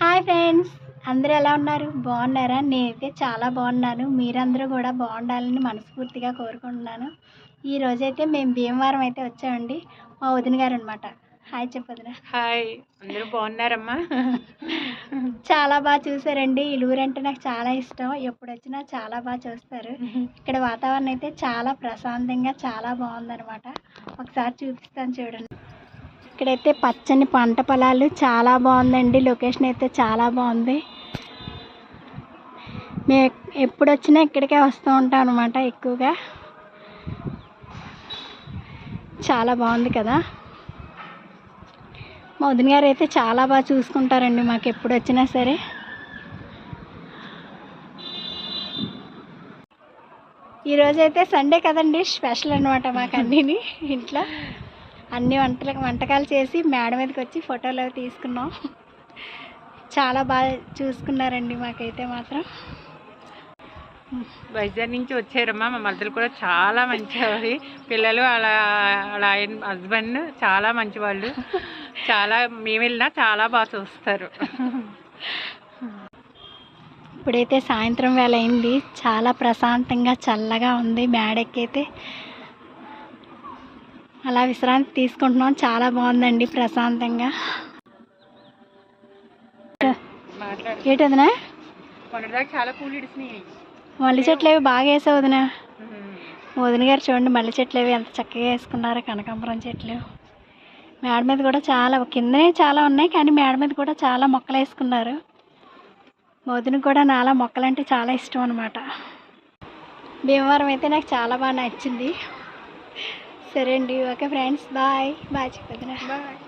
Hi friends, అందరూ ఎలా ఉన్నారు? బాగున్నారా? నేనైతే చాలా బాగున్నాను. మీరందరూ కూడా బాగుండాలని మనస్ఫూర్తిగా కోరుకుంటున్నాను. ఈరోజైతే మేము భీమవరం అయితే వచ్చామండి. మా వదిన గారు అనమాట. హాయ్ చెప్పొదిన. హాయ్, అందరూ బాగున్నారమ్మా? చాలా బాగా చూసారండి. ఈ ఊరంటే నాకు చాలా ఇష్టం. ఎప్పుడు వచ్చినా చాలా బాగా చూస్తారు. ఇక్కడ వాతావరణం అయితే చాలా ప్రశాంతంగా చాలా బాగుందనమాట. ఒకసారి చూపిస్తాను చూడండి. ఇక్కడైతే పచ్చని పంట పొలాలు చాలా బాగుందండి. లొకేషన్ అయితే చాలా బాగుంది. మేము ఎప్పుడు వచ్చినా ఇక్కడికే వస్తూ ఉంటాం అనమాట. ఎక్కువగా చాలా బాగుంది కదా. మా వదిన గారు అయితే చాలా బాగా చూసుకుంటారండి మాకు ఎప్పుడు వచ్చినా సరే. ఈరోజైతే సండే కదండి, స్పెషల్ అనమాట మాకు అన్నీని. ఇంట్లో అన్ని వంటకాలు చేసి మేడ మీదకి వచ్చి ఫోటోలు అవి తీసుకున్నాం. చాలా బాగా చూసుకున్నారండి మాకైతే మాత్రం. వైజాగ్ నుంచి వచ్చారమ్మా. మా మద్దలు కూడా చాలా మంచివారు. పిల్లలు అలా అలా ఆయన హస్బెండ్ చాలా మంచివాళ్ళు. చాలా మేము వెళ్ళినా చాలా బాగా చూస్తారు. ఇప్పుడైతే సాయంత్రం వేళ అయింది. చాలా ప్రశాంతంగా చల్లగా ఉంది. మేడెక్కైతే అలా విశ్రాంతి తీసుకుంటున్నాం. చాలా బాగుందండి ప్రశాంతంగా. ఏంటదినా మొన్నటిదాకా చాలా పూలు ఇడిచినాయి. మల్లె చెట్లు అవి బాగా వేసావు వదిన. వదిన గారు చూడండి, మల్లె చెట్లు అవి ఎంత చక్కగా వేసుకున్నారు. కనకాంబరం చెట్లు మేడ మీద కూడా చాలా, కిందనే చాలా ఉన్నాయి కానీ మేడ మీద కూడా చాలా మొక్కలు వేసుకున్నారు. వదినకు కూడా నాలా మొక్కలంటే చాలా ఇష్టం అనమాట. భీమవరం అయితే నాకు చాలా బాగా నచ్చింది. సరే అండి, ఓకే ఫ్రెండ్స్, బాయ్ బాయ్ చెప్పొద్దునా. బాయ్.